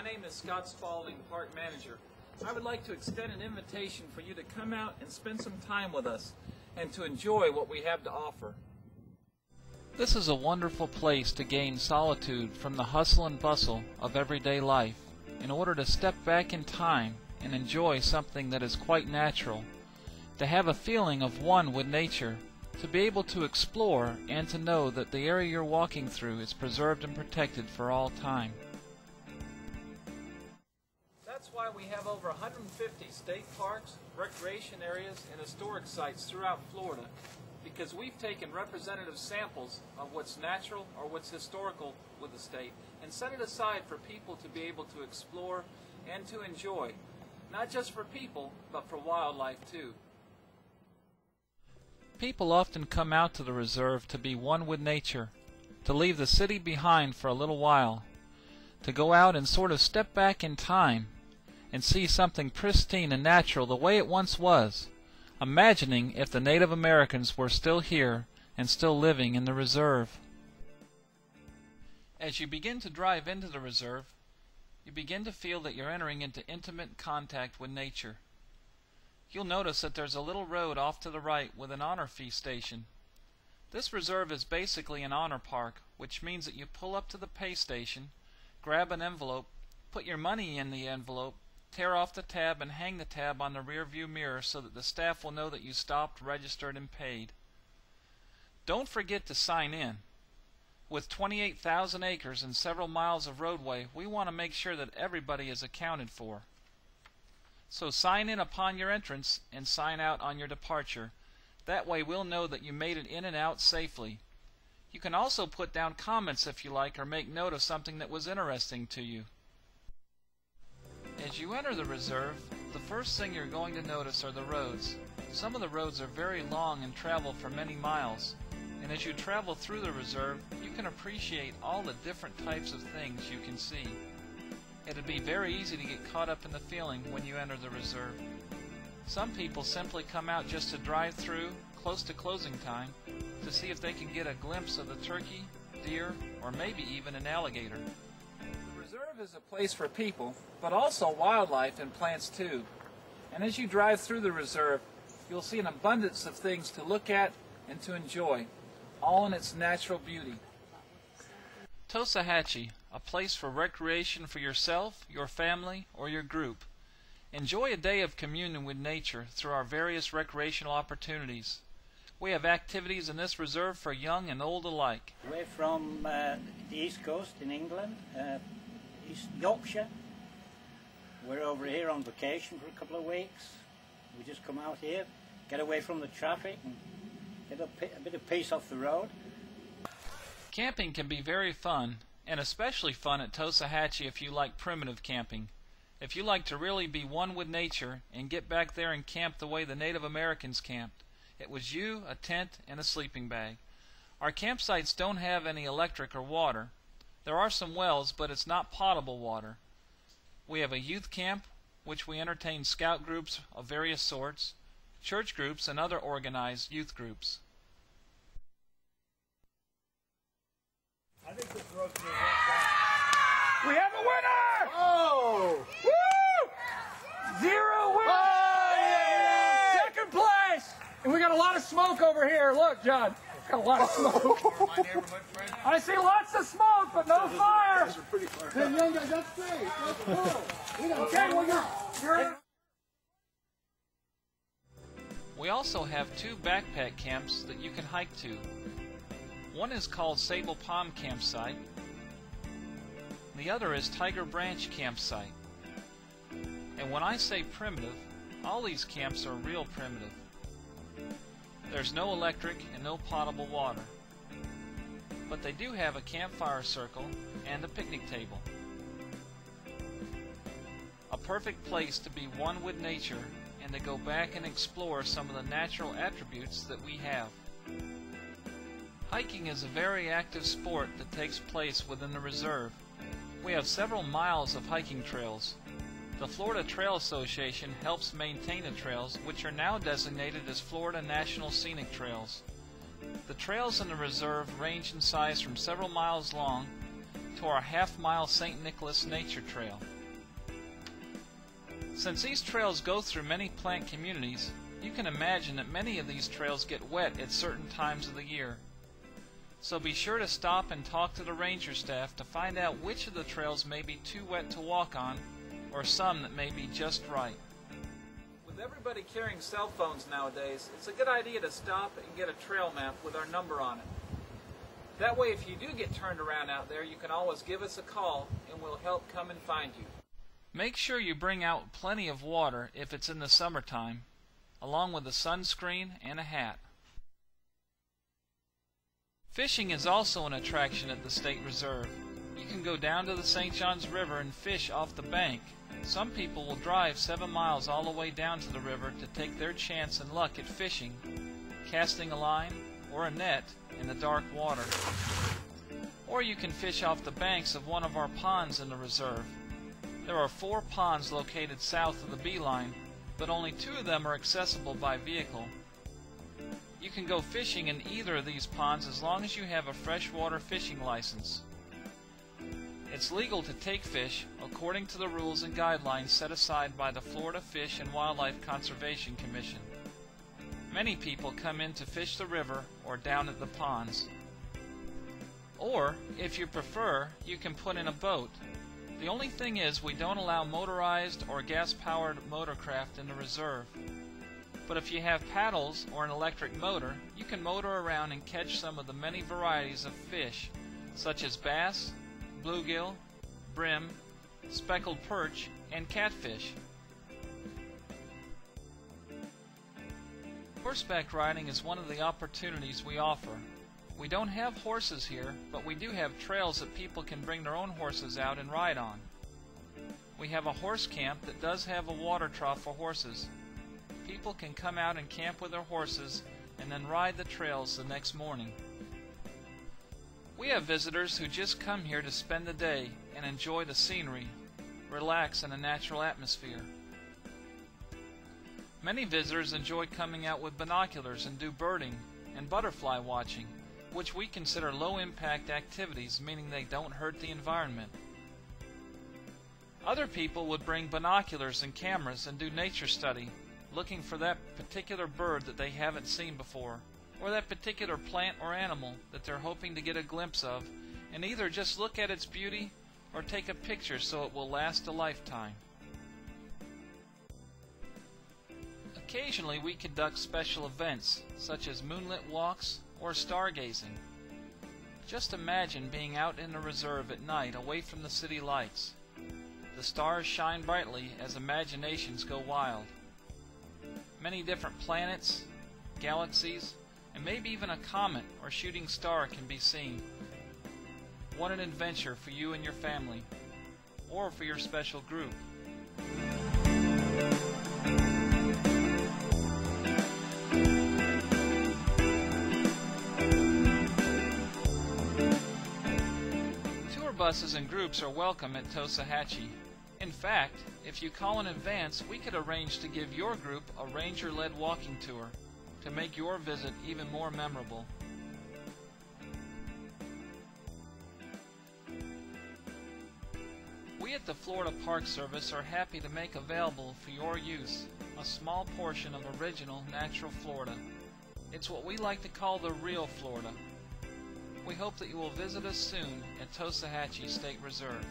name is Scott Spalding, Park Manager. I would like to extend an invitation for you to come out and spend some time with us and to enjoy what we have to offer. This is a wonderful place to gain solitude from the hustle and bustle of everyday life in order to step back in time and enjoy something that is quite natural, to have a feeling of one with nature, to be able to explore and to know that the area you're walking through is preserved and protected for all time. That's why we have over 150 state parks, recreation areas, and historic sites throughout Florida, because we've taken representative samples of what's natural or what's historical with the state and set it aside for people to be able to explore and to enjoy, not just for people, but for wildlife too. People often come out to the reserve to be one with nature, to leave the city behind for a little while, to go out and sort of step back in time and see something pristine and natural the way it once was, imagining if the Native Americans were still here and still living in the reserve. As you begin to drive into the reserve, you begin to feel that you're entering into intimate contact with nature. You'll notice that there's a little road off to the right with an honor fee station. This reserve is basically an honor park, which means that you pull up to the pay station, grab an envelope, put your money in the envelope, tear off the tab and hang the tab on the rear view mirror so that the staff will know that you stopped, registered, and paid. Don't forget to sign in. With 28,000 acres and several miles of roadway, we want to make sure that everybody is accounted for. So sign in upon your entrance and sign out on your departure. That way we'll know that you made it in and out safely. You can also put down comments if you like, or make note of something that was interesting to you. As you enter the reserve, the first thing you're going to notice are the roads. Some of the roads are very long and travel for many miles, and as you travel through the reserve, you can appreciate all the different types of things you can see. It'd be very easy to get caught up in the feeling when you enter the reserve. Some people simply come out just to drive through, close to closing time, to see if they can get a glimpse of the turkey, deer, or maybe even an alligator. The reserve is a place for people, but also wildlife and plants too. And as you drive through the reserve, you'll see an abundance of things to look at and to enjoy, all in its natural beauty. Tosohatchee, a place for recreation for yourself, your family, or your group. Enjoy a day of communion with nature through our various recreational opportunities. We have activities in this reserve for young and old alike. We're from the East Coast in England, East Yorkshire. We're over here on vacation for a couple of weeks. We just come out here, get away from the traffic, and get a bit of peace off the road. Camping can be very fun, and especially fun at Tosohatchee if you like primitive camping. If you like to really be one with nature and get back there and camp the way the Native Americans camped. It was you, a tent, and a sleeping bag. Our campsites don't have any electric or water. There are some wells, but it's not potable water. We have a youth camp, which we entertain scout groups of various sorts, church groups, and other organized youth groups. I think this road's gonna work. We have a winner! Oh! Woo! 0 wins! Oh, yeah! Second place! And we got a lot of smoke over here. Look, John. Got a lot of smoke. I see lots of smoke, but no fire. Hey, young guys, that's great. That's cool. Okay, well, you're... We also have 2 backpack camps that you can hike to. One is called Sable Palm Campsite. The other is Tiger Branch Campsite. And when I say primitive, all these camps are real primitive. There's no electric and no potable water. But they do have a campfire circle and a picnic table. A perfect place to be one with nature and to go back and explore some of the natural attributes that we have. Hiking is a very active sport that takes place within the reserve. We have several miles of hiking trails. The Florida Trail Association helps maintain the trails, which are now designated as Florida National Scenic Trails. The trails in the reserve range in size from several miles long to our half-mile St. Nicholas Nature Trail. Since these trails go through many plant communities, you can imagine that many of these trails get wet at certain times of the year. So be sure to stop and talk to the ranger staff to find out which of the trails may be too wet to walk on, or some that may be just right. With everybody carrying cell phones nowadays, it's a good idea to stop and get a trail map with our number on it. That way, if you do get turned around out there, you can always give us a call and we'll help come and find you. Make sure you bring out plenty of water if it's in the summertime, along with a sunscreen and a hat. Fishing is also an attraction at the State Reserve. You can go down to the St. Johns River and fish off the bank. Some people will drive 7 miles all the way down to the river to take their chance and luck at fishing, casting a line or a net in the dark water. Or you can fish off the banks of one of our ponds in the reserve. There are 4 ponds located south of the beeline, but only 2 of them are accessible by vehicle. You can go fishing in either of these ponds as long as you have a freshwater fishing license. It's legal to take fish according to the rules and guidelines set aside by the Florida Fish and Wildlife Conservation Commission. Many people come in to fish the river or down at the ponds. Or, if you prefer, you can put in a boat. The only thing is we don't allow motorized or gas-powered motorcraft in the reserve. But if you have paddles or an electric motor, you can motor around and catch some of the many varieties of fish, such as bass, bluegill, brim, speckled perch, and catfish. Horseback riding is one of the opportunities we offer. We don't have horses here, but we do have trails that people can bring their own horses out and ride on. We have a horse camp that does have a water trough for horses. People can come out and camp with their horses and then ride the trails the next morning. We have visitors who just come here to spend the day and enjoy the scenery, relax in a natural atmosphere. Many visitors enjoy coming out with binoculars and do birding and butterfly watching, which we consider low-impact activities, meaning they don't hurt the environment. Other people would bring binoculars and cameras and do nature study, looking for that particular bird that they haven't seen before, or that particular plant or animal that they're hoping to get a glimpse of, and either just look at its beauty or take a picture so it will last a lifetime. Occasionally we conduct special events, such as moonlit walks or stargazing. Just imagine being out in the reserve at night away from the city lights. The stars shine brightly as imaginations go wild. Many different planets, galaxies, and maybe even a comet or shooting star can be seen. What an adventure for you and your family, or for your special group. Tour buses and groups are welcome at Tosohatchee. In fact, if you call in advance, we could arrange to give your group a ranger-led walking tour to make your visit even more memorable. We at the Florida Park Service are happy to make available for your use a small portion of original natural Florida. It's what we like to call the real Florida. We hope that you will visit us soon at Tosohatchee State Reserve.